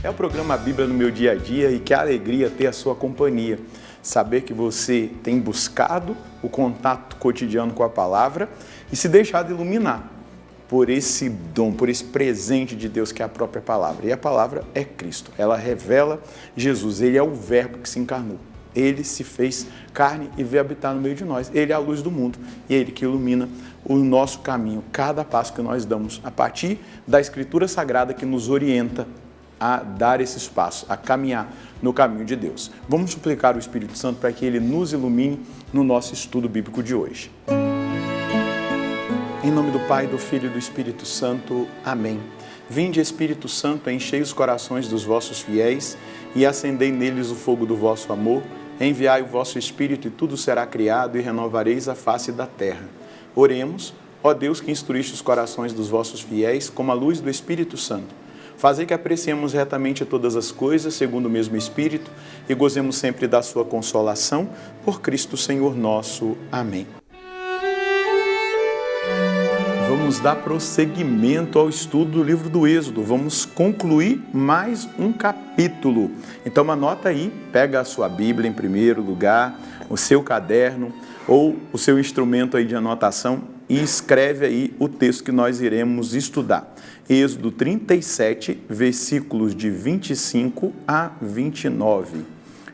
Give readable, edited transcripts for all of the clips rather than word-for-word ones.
É o programa Bíblia no meu dia a dia e que alegria ter a sua companhia. Saber que você tem buscado o contato cotidiano com a palavra e se deixado iluminar por esse dom, por esse presente de Deus que é a própria palavra. E a palavra é Cristo. Ela revela Jesus. Ele é o verbo que se encarnou. Ele se fez carne e veio habitar no meio de nós. Ele é a luz do mundo e é Ele que ilumina o nosso caminho, cada passo que nós damos, a partir da Escritura Sagrada que nos orienta a dar esses passos, a caminhar no caminho de Deus. Vamos suplicar o Espírito Santo para que Ele nos ilumine no nosso estudo bíblico de hoje. Em nome do Pai, do Filho e do Espírito Santo. Amém. Vinde, Espírito Santo, enchei os corações dos vossos fiéis e acendei neles o fogo do vosso amor. Enviai o vosso Espírito e tudo será criado e renovareis a face da terra. Oremos, ó Deus que instruíste os corações dos vossos fiéis como a luz do Espírito Santo. Fazei que apreciemos retamente todas as coisas, segundo o mesmo Espírito, e gozemos sempre da sua consolação, por Cristo Senhor nosso. Amém. Vamos dar prosseguimento ao estudo do livro do Êxodo. Vamos concluir mais um capítulo. Então anota aí, pega a sua Bíblia em primeiro lugar, o seu caderno ou o seu instrumento aí de anotação e escreve aí o texto que nós iremos estudar. Êxodo 37, versículos de 25 a 29.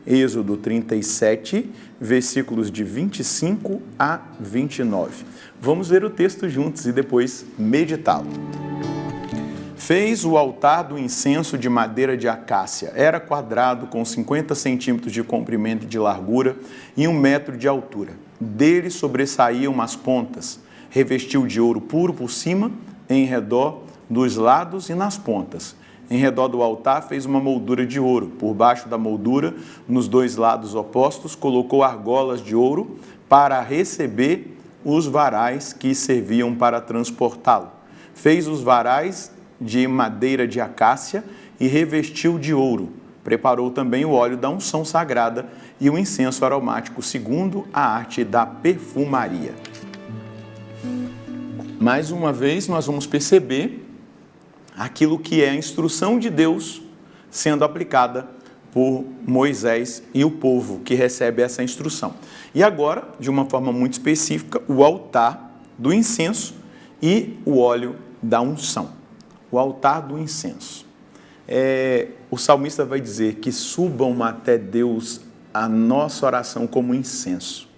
Êxodo 37, versículos de 25 a 29. Vamos ver o texto juntos e depois meditá-lo. Fez o altar do incenso de madeira de acácia. Era quadrado com 50 centímetros de comprimento e de largura e 1 metro de altura. Dele sobressaíam as pontas. Revestiu de ouro puro por cima, em redor dos lados e nas pontas. Em redor do altar fez uma moldura de ouro. Por baixo da moldura, nos 2 lados opostos, colocou argolas de ouro para receber os varais que serviam para transportá-lo. Fez os varais de madeira de acácia e revestiu de ouro. Preparou também o óleo da unção sagrada e o incenso aromático, segundo a arte da perfumaria. Mais uma vez, nós vamos perceber aquilo que é a instrução de Deus sendo aplicada por Moisés e o povo que recebe essa instrução. E agora, de uma forma muito específica, o altar do incenso e o óleo da unção. O altar do incenso. O salmista vai dizer que subam até Deus a nossa oração como incenso.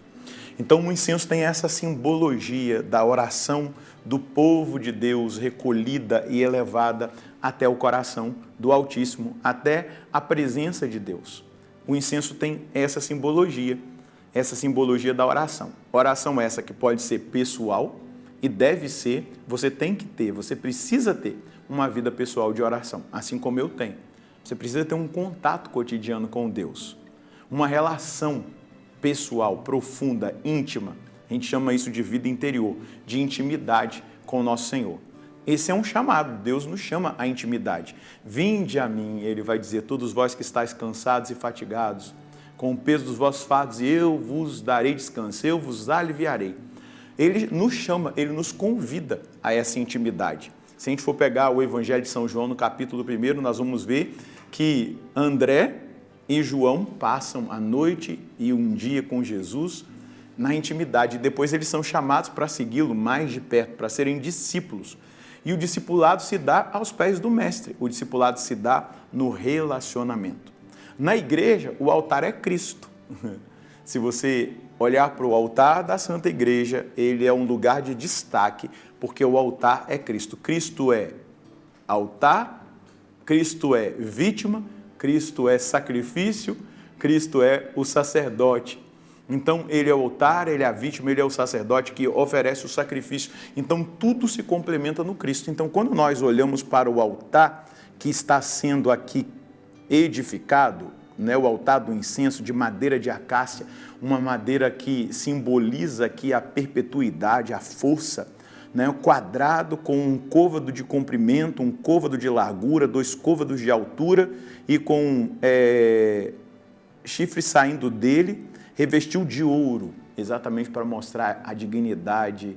Então, o incenso tem essa simbologia da oração do povo de Deus recolhida e elevada até o coração do Altíssimo, até a presença de Deus. O incenso tem essa simbologia da oração. Oração essa que pode ser pessoal e deve ser, você tem que ter, você precisa ter uma vida pessoal de oração, assim como eu tenho. Você precisa ter um contato cotidiano com Deus, uma relação pessoal, profunda, íntima. A gente chama isso de vida interior, de intimidade com o nosso Senhor. Esse é um chamado, Deus nos chama à intimidade. Vinde a mim, Ele vai dizer, todos vós que estáis cansados e fatigados, com o peso dos vossos fardos, e eu vos darei descanso, eu vos aliviarei. Ele nos chama, Ele nos convida a essa intimidade. Se a gente for pegar o Evangelho de São João, no capítulo 1, nós vamos ver que André e João passam a noite e um dia com Jesus na intimidade. Depois eles são chamados para segui-lo mais de perto, para serem discípulos. E o discipulado se dá aos pés do Mestre. O discipulado se dá no relacionamento. Na igreja, o altar é Cristo. Se você olhar para o altar da Santa Igreja, ele é um lugar de destaque, porque o altar é Cristo. Cristo é altar, Cristo é vítima, Cristo é sacrifício, Cristo é o sacerdote. Então, ele é o altar, ele é a vítima, ele é o sacerdote que oferece o sacrifício. Então, tudo se complementa no Cristo. Então, quando nós olhamos para o altar que está sendo aqui edificado, né, o altar do incenso de madeira de acácia, uma madeira que simboliza aqui a perpetuidade, a força, né, quadrado com um côvado de comprimento, um côvado de largura, 2 côvados de altura e com chifres saindo dele, revestiu de ouro, exatamente para mostrar a dignidade,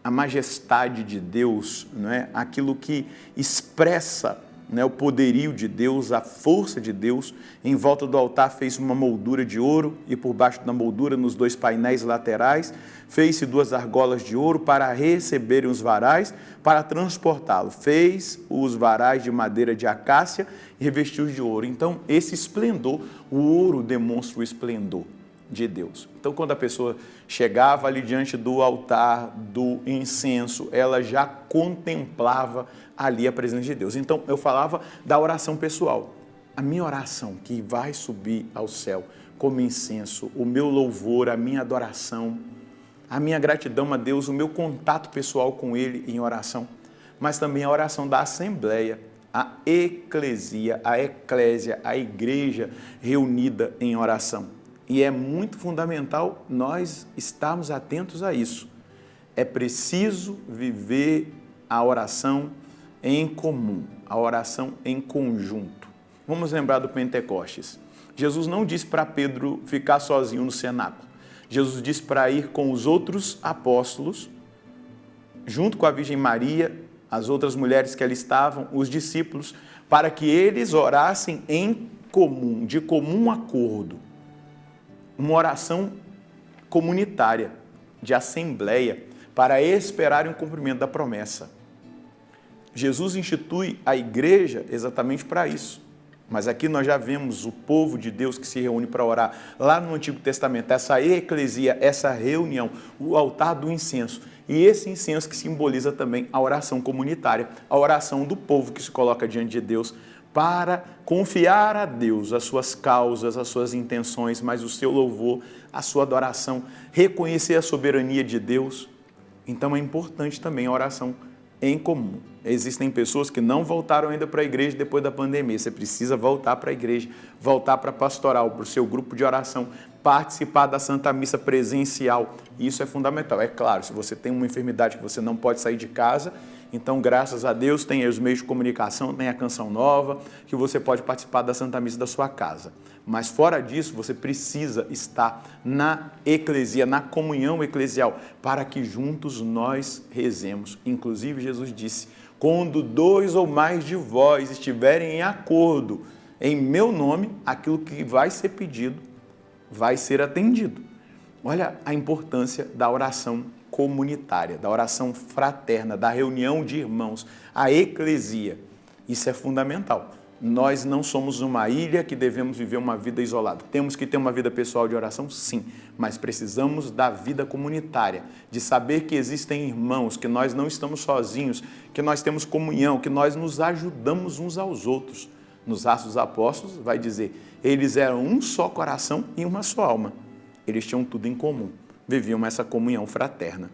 a majestade de Deus, não é? Aquilo que expressa né, o poderio de Deus, a força de Deus. Em volta do altar fez uma moldura de ouro e por baixo da moldura, nos 2 painéis laterais, fez-se 2 argolas de ouro para receberem os varais, para transportá-lo. Fez os varais de madeira de acácia e revestiu-os de ouro. Então, esse esplendor, o ouro demonstra o esplendor de Deus. Então, quando a pessoa chegava ali diante do altar do incenso, ela já contemplava ali a presença de Deus. Então, eu falava da oração pessoal. A minha oração que vai subir ao céu como incenso, o meu louvor, a minha adoração, a minha gratidão a Deus, o meu contato pessoal com Ele em oração, mas também a oração da assembleia, a eclesia, a eclésia, a igreja reunida em oração. E é muito fundamental nós estarmos atentos a isso. É preciso viver a oração em comum, a oração em conjunto. Vamos lembrar do Pentecostes. Jesus não disse para Pedro ficar sozinho no cenáculo. Jesus disse para ir com os outros apóstolos, junto com a Virgem Maria, as outras mulheres que ali estavam, os discípulos, para que eles orassem em comum, de comum acordo. Uma oração comunitária, de assembleia, para esperarem o cumprimento da promessa. Jesus institui a igreja exatamente para isso. Mas aqui nós já vemos o povo de Deus que se reúne para orar. Lá no Antigo Testamento, essa eclesia, essa reunião, o altar do incenso. E esse incenso que simboliza também a oração comunitária, a oração do povo que se coloca diante de Deus para confiar a Deus as suas causas, as suas intenções, mas o seu louvor, a sua adoração, reconhecer a soberania de Deus. Então é importante também a oração em comum. Existem pessoas que não voltaram ainda para a igreja depois da pandemia. Você precisa voltar para a igreja, voltar para a pastoral, para o seu grupo de oração, participar da Santa Missa presencial. Isso é fundamental. É claro, se você tem uma enfermidade que você não pode sair de casa, então, graças a Deus, tem os meios de comunicação, tem a Canção Nova, que você pode participar da Santa Missa da sua casa. Mas, fora disso, você precisa estar na eclesia, na comunhão eclesial, para que juntos nós rezemos. Inclusive, Jesus disse, quando 2 ou mais de vós estiverem em acordo em meu nome, aquilo que vai ser pedido vai ser atendido. Olha a importância da oração comunitária, da oração fraterna, da reunião de irmãos, a eclesia. Isso é fundamental. Nós não somos uma ilha que devemos viver uma vida isolada. Temos que ter uma vida pessoal de oração, sim, mas precisamos da vida comunitária, de saber que existem irmãos, que nós não estamos sozinhos, que nós temos comunhão, que nós nos ajudamos uns aos outros. Nos Atos dos Apóstolos vai dizer, eles eram um só coração e uma só alma. Eles tinham tudo em comum. Viviam essa comunhão fraterna.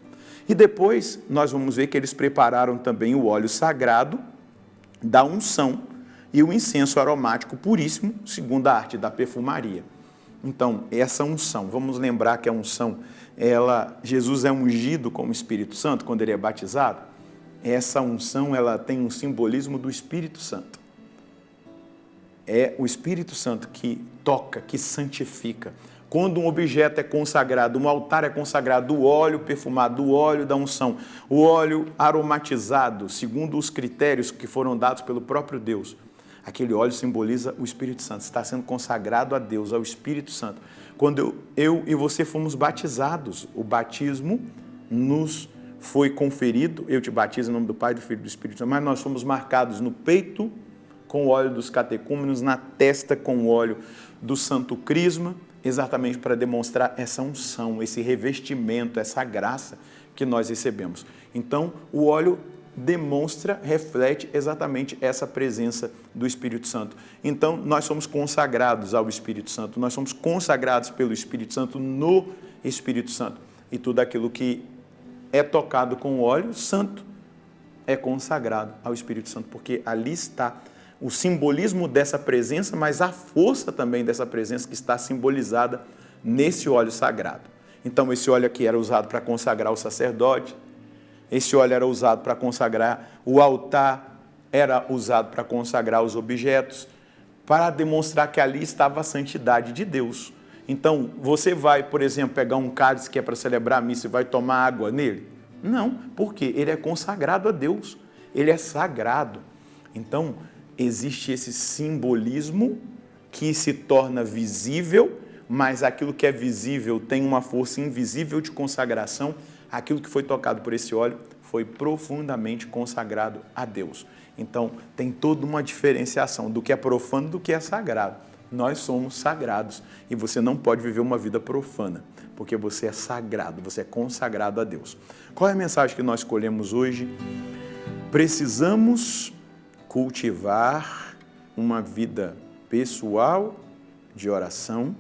E depois nós vamos ver que eles prepararam também o óleo sagrado da unção e o incenso aromático puríssimo, segundo a arte da perfumaria. Então, essa unção, vamos lembrar que a unção, Jesus é ungido com o Espírito Santo quando ele é batizado. Essa unção, ela tem um simbolismo do Espírito Santo. É o Espírito Santo que toca, que santifica. Quando um objeto é consagrado, um altar é consagrado, o óleo perfumado, o óleo da unção, o óleo aromatizado, segundo os critérios que foram dados pelo próprio Deus, aquele óleo simboliza o Espírito Santo, está sendo consagrado a Deus, ao Espírito Santo. Quando eu e você fomos batizados, o batismo nos foi conferido, eu te batizo em nome do Pai, do Filho e do Espírito Santo, mas nós fomos marcados no peito com o óleo dos catecúmenos, na testa com o óleo do Santo Crisma, exatamente para demonstrar essa unção, esse revestimento, essa graça que nós recebemos. Então, o óleo demonstra, reflete exatamente essa presença do Espírito Santo. Então, nós somos consagrados ao Espírito Santo, nós somos consagrados pelo Espírito Santo no Espírito Santo. E tudo aquilo que é tocado com o óleo santo é consagrado ao Espírito Santo, porque ali está o simbolismo dessa presença, mas a força também dessa presença que está simbolizada nesse óleo sagrado. Então, esse óleo aqui era usado para consagrar o sacerdote, esse óleo era usado para consagrar o altar, era usado para consagrar os objetos, para demonstrar que ali estava a santidade de Deus. Então, você vai, por exemplo, pegar um cálice que é para celebrar a missa e vai tomar água nele? Não, porque ele é consagrado a Deus, ele é sagrado. Então, existe esse simbolismo que se torna visível, mas aquilo que é visível tem uma força invisível de consagração. Aquilo que foi tocado por esse óleo foi profundamente consagrado a Deus. Então, tem toda uma diferenciação do que é profano do que é sagrado. Nós somos sagrados e você não pode viver uma vida profana, porque você é sagrado, você é consagrado a Deus. Qual é a mensagem que nós escolhemos hoje? Precisamos cultivar uma vida pessoal de oração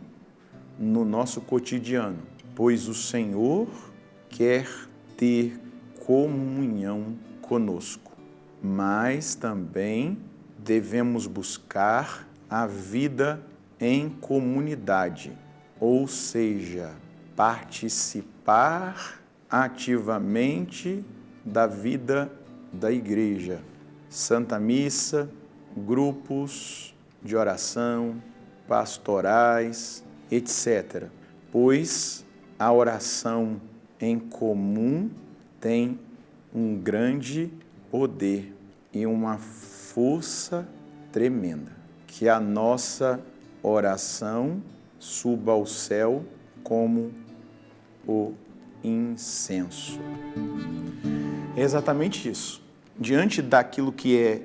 no nosso cotidiano, pois o Senhor quer ter comunhão conosco, mas também devemos buscar a vida em comunidade, ou seja, participar ativamente da vida da igreja, Santa Missa, grupos de oração, pastorais, etc. Pois a oração em comum tem um grande poder e uma força tremenda. Que a nossa oração suba ao céu como o incenso. É exatamente isso. Diante daquilo que é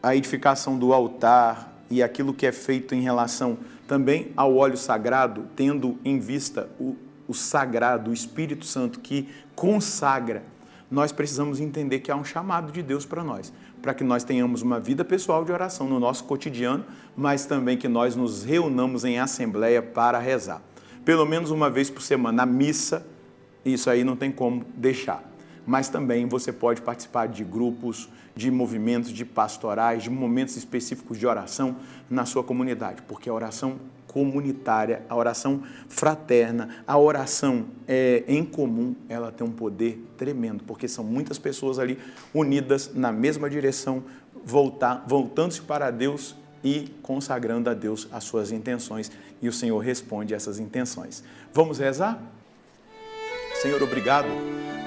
a edificação do altar e aquilo que é feito em relação também ao óleo sagrado, tendo em vista o sagrado, o Espírito Santo que consagra, nós precisamos entender que há um chamado de Deus para nós, para que nós tenhamos uma vida pessoal de oração no nosso cotidiano, mas também que nós nos reunamos em assembleia para rezar. Pelo menos uma vez por semana, na missa, isso aí não tem como deixar. Mas também você pode participar de grupos, de movimentos, de pastorais, de momentos específicos de oração na sua comunidade, porque a oração comunitária, a oração fraterna, a oração em comum, ela tem um poder tremendo, porque são muitas pessoas ali unidas na mesma direção, voltando-se para Deus e consagrando a Deus as suas intenções, e o Senhor responde a essas intenções. Vamos rezar? Senhor, obrigado,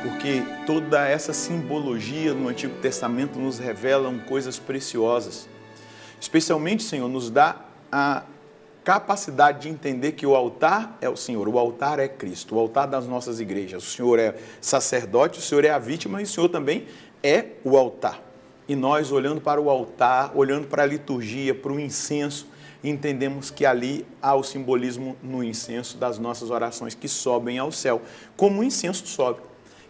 porque toda essa simbologia no Antigo Testamento nos revelam coisas preciosas. Especialmente, Senhor, nos dá a capacidade de entender que o altar é o Senhor, o altar é Cristo, o altar das nossas igrejas. O Senhor é sacerdote, o Senhor é a vítima e o Senhor também é o altar. E nós, olhando para o altar, olhando para a liturgia, para o incenso, entendemos que ali há o simbolismo no incenso das nossas orações que sobem ao céu, como o incenso sobe.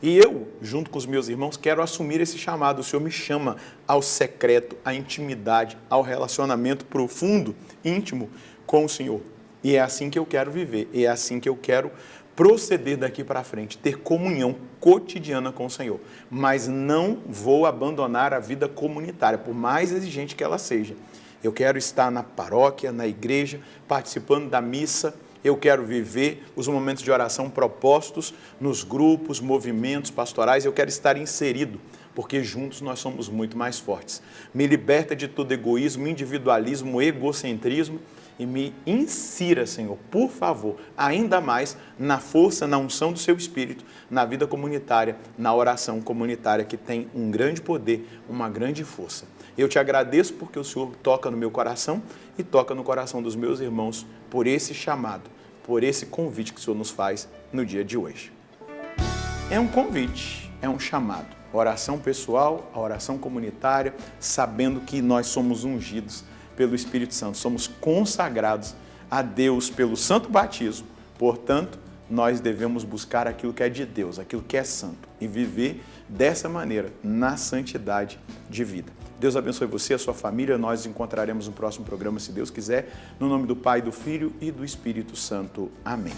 E eu, junto com os meus irmãos, quero assumir esse chamado. O Senhor me chama ao secreto, à intimidade, ao relacionamento profundo, íntimo com o Senhor. E é assim que eu quero viver, é assim que eu quero proceder daqui para frente, ter comunhão cotidiana com o Senhor. Mas não vou abandonar a vida comunitária, por mais exigente que ela seja. Eu quero estar na paróquia, na igreja, participando da missa. Eu quero viver os momentos de oração propostos nos grupos, movimentos pastorais. Eu quero estar inserido, porque juntos nós somos muito mais fortes. Me liberta de todo egoísmo, individualismo, egocentrismo e me insira, Senhor, por favor, ainda mais na força, na unção do Seu Espírito, na vida comunitária, na oração comunitária, que tem um grande poder, uma grande força. Eu te agradeço porque o Senhor toca no meu coração e toca no coração dos meus irmãos por esse chamado, por esse convite que o Senhor nos faz no dia de hoje. É um convite, é um chamado. A oração pessoal, a oração comunitária, sabendo que nós somos ungidos pelo Espírito Santo, somos consagrados a Deus pelo santo batismo. Portanto, nós devemos buscar aquilo que é de Deus, aquilo que é santo e viver dessa maneira, na santidade de vida. Deus abençoe você, a sua família. Nós nos encontraremos no próximo programa, se Deus quiser. No nome do Pai, do Filho e do Espírito Santo. Amém.